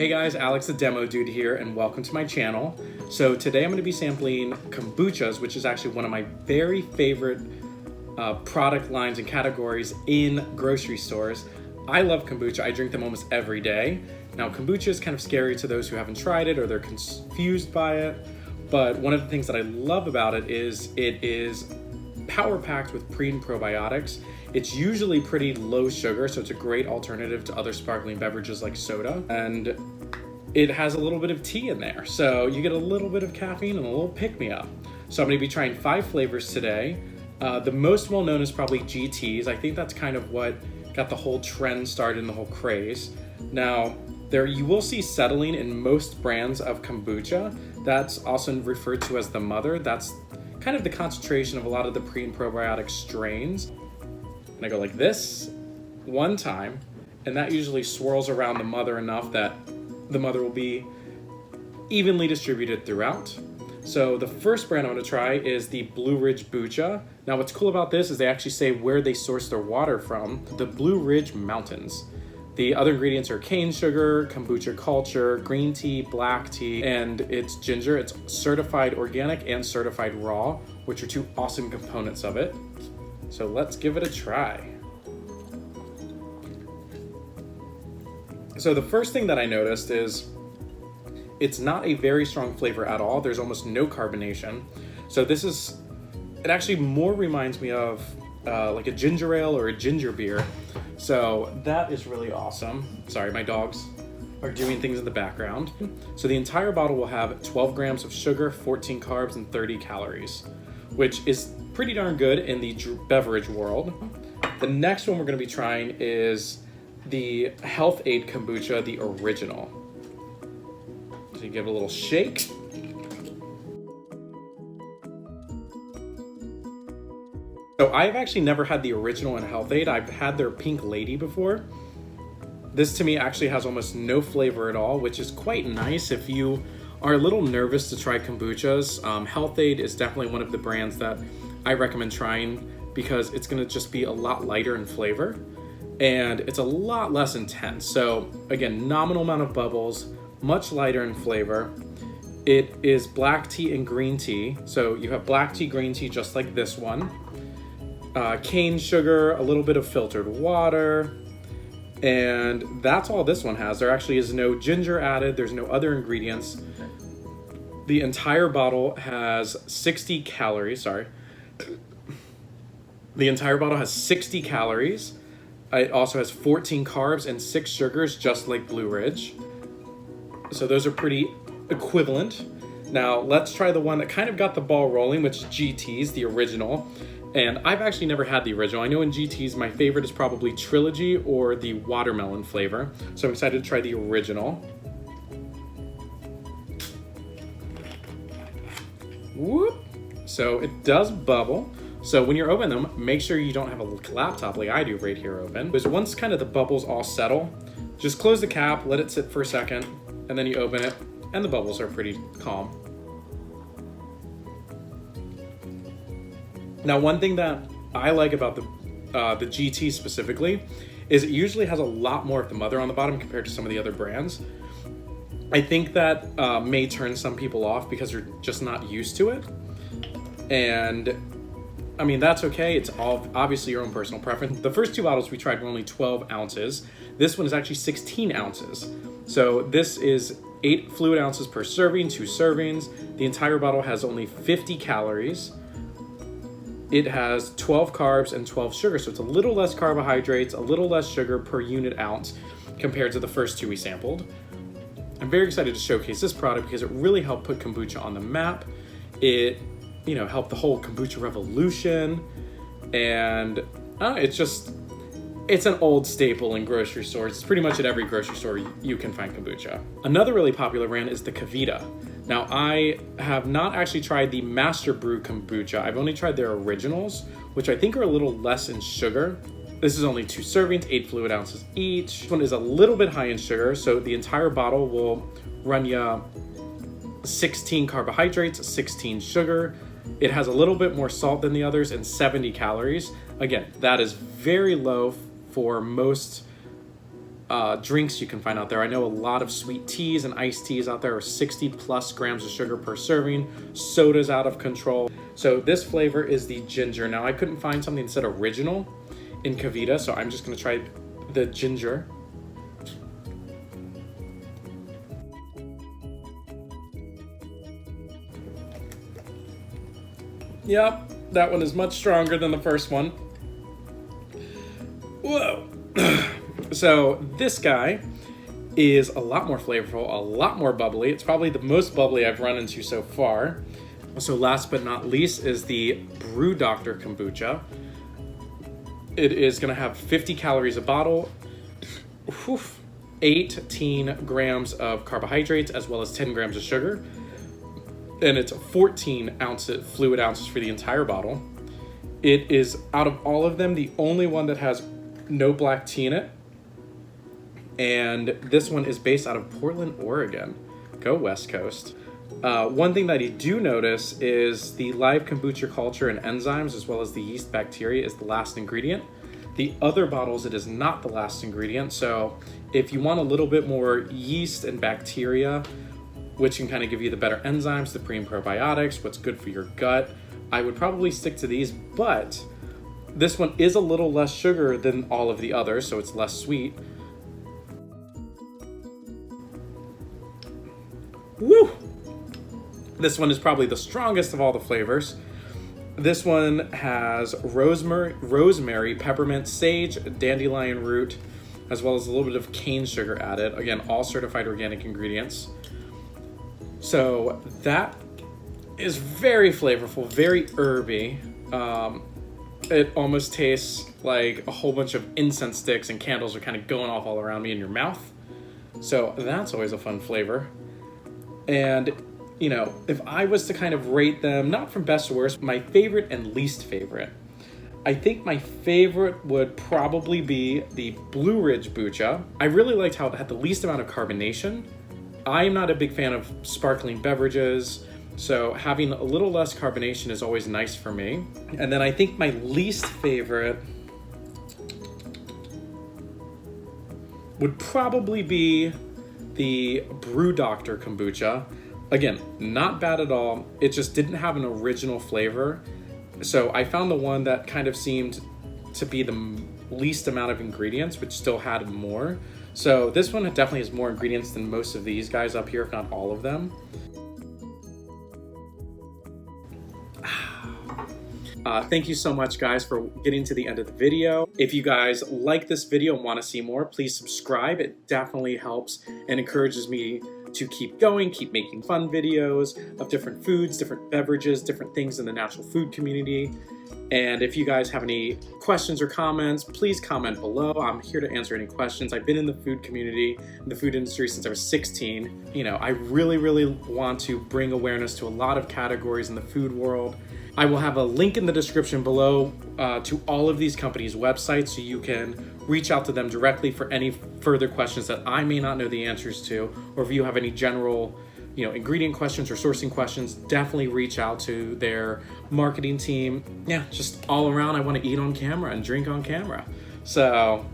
Hey guys, Alex the Demo Dude here, and welcome to my channel. So today I'm going to be sampling kombuchas, which is actually one of my very favorite product lines and categories in grocery stores. I love kombucha. I drink them almost every day. Now, kombucha is kind of scary to those who haven't tried it or they're confused by it. But one of the things that I love about it is power-packed with pre and probiotics. It's usually pretty low sugar, so it's a great alternative to other sparkling beverages like soda. And it has a little bit of tea in there, so you get a little bit of caffeine and a little pick-me-up. So I'm gonna be trying 5 flavors today. The most well-known is probably GTs. I think that's kind of what got the whole trend started and the whole craze. Now, you will see settling in most brands of kombucha. That's also referred to as the mother. That's kind of the concentration of a lot of the pre and probiotic strains. And I go like this one time, and that usually swirls around the mother enough that the mother will be evenly distributed throughout. So the first brand I'm gonna try is the Blue Ridge Bucha. Now what's cool about this is they actually say where they source their water from, the Blue Ridge Mountains. The other ingredients are cane sugar, kombucha culture, green tea, black tea, and it's ginger. It's certified organic and certified raw, which are 2 awesome components of it. So let's give it a try. So the first thing that I noticed is it's not a very strong flavor at all. There's almost no carbonation. So it actually more reminds me of like a ginger ale or a ginger beer. So that is really awesome. Sorry, my dogs are doing things in the background. So the entire bottle will have 12 grams of sugar, 14 carbs, and 30 calories, which is pretty darn good in the beverage world. The next one we're gonna be trying is the Health Aid Kombucha, the original. So you give it a little shake. So I've actually never had the original in Health Aid. I've had their Pink Lady before. This to me actually has almost no flavor at all, which is quite nice if you are a little nervous to try kombuchas. Health Aid is definitely one of the brands that I recommend trying because it's gonna just be a lot lighter in flavor and it's a lot less intense. So again, nominal amount of bubbles, much lighter in flavor. It is black tea and green tea. So you have black tea, green tea, just like this one. Cane sugar, a little bit of filtered water, and that's all this one has. There actually is no ginger added, there's no other ingredients. The entire bottle has 60 calories, The entire bottle has 60 calories. It also has 14 carbs and 6 sugars, just like Blue Ridge. So those are pretty equivalent. Now let's try the one that kind of got the ball rolling, which is GT's, the original. And I've actually never had the original. I know in GT's, my favorite is probably Trilogy or the watermelon flavor. So I'm excited to try the original. Whoop. So it does bubble. So when you're opening them, make sure you don't have a laptop like I do right here open. Because once kind of the bubbles all settle, just close the cap, let it sit for a second, and then you open it, and the bubbles are pretty calm. Now, one thing that I like about the GT specifically is it usually has a lot more of the mother on the bottom compared to some of the other brands. I think that may turn some people off because they're just not used to it. And I mean, that's okay. It's all obviously your own personal preference. The first 2 bottles we tried were only 12 ounces. This one is actually 16 ounces. So this is 8 fluid ounces per serving, 2 servings. The entire bottle has only 50 calories. It has 12 carbs and 12 sugar, so it's a little less carbohydrates, a little less sugar per unit ounce compared to the first 2 we sampled. I'm very excited to showcase this product because it really helped put kombucha on the map. It, helped the whole kombucha revolution, and it's an old staple in grocery stores. It's pretty much at every grocery store you can find kombucha. Another really popular brand is the Kavita. Now, I have not actually tried the Master Brew Kombucha. I've only tried their originals, which I think are a little less in sugar. This is only 2 servings, 8 fluid ounces each. This one is a little bit high in sugar, so the entire bottle will run you 16 carbohydrates, 16 sugar. It has a little bit more salt than the others and 70 calories. Again, that is very low for most drinks you can find out there. I know a lot of sweet teas and iced teas out there are 60+ grams of sugar per serving. Soda's out of control. So this flavor is the ginger. Now I couldn't find something that said original in Kavita, so I'm just gonna try the ginger. Yep, that one is much stronger than the first one. Whoa. So this guy is a lot more flavorful, a lot more bubbly. It's probably the most bubbly I've run into so far. So last but not least is the Brew Doctor Kombucha. It is gonna have 50 calories a bottle, 18 grams of carbohydrates, as well as 10 grams of sugar. And it's 14 fluid ounces for the entire bottle. It is, out of all of them, the only one that has no black tea in it. And this one is based out of Portland, Oregon. Go West Coast. One thing that you do notice is the live kombucha culture and enzymes, as well as the yeast bacteria, is the last ingredient. The other bottles, it is not the last ingredient. So if you want a little bit more yeast and bacteria, which can kind of give you the better enzymes, the pre and probiotics, what's good for your gut, I would probably stick to these, but this one is a little less sugar than all of the others, so it's less sweet. Woo! This one is probably the strongest of all the flavors. This one has rosemary, peppermint, sage, dandelion root, as well as a little bit of cane sugar added. Again, all certified organic ingredients. So that is very flavorful, very herby. It almost tastes like a whole bunch of incense sticks and candles are kind of going off all around me in your mouth. So that's always a fun flavor. And, you know, if I was to kind of rate them, not from best to worst, my favorite and least favorite, I think my favorite would probably be the Blue Ridge Bucha. I really liked how it had the least amount of carbonation. I'm not a big fan of sparkling beverages, so having a little less carbonation is always nice for me. And then I think my least favorite would probably be the Brew Doctor Kombucha. Again, not bad at all. It just didn't have an original flavor. So I found the one that kind of seemed to be the least amount of ingredients, which still had more. So this one definitely has more ingredients than most of these guys up here, if not all of them. Thank you so much, guys, for getting to the end of the video. If you guys like this video and want to see more, please subscribe. It definitely helps and encourages me to keep going, keep making fun videos of different foods, different beverages, different things in the natural food community. And if you guys have any questions or comments, please comment below. I'm here to answer any questions. I've been in the food community, in the food industry since I was 16. You know, I really want to bring awareness to a lot of categories in the food world. I will have a link in the description below to all of these companies' websites so you can reach out to them directly for any further questions that I may not know the answers to, or if you have any general, you know, ingredient questions or sourcing questions, definitely reach out to their marketing team. Yeah, just all around, I want to eat on camera and drink on camera. So,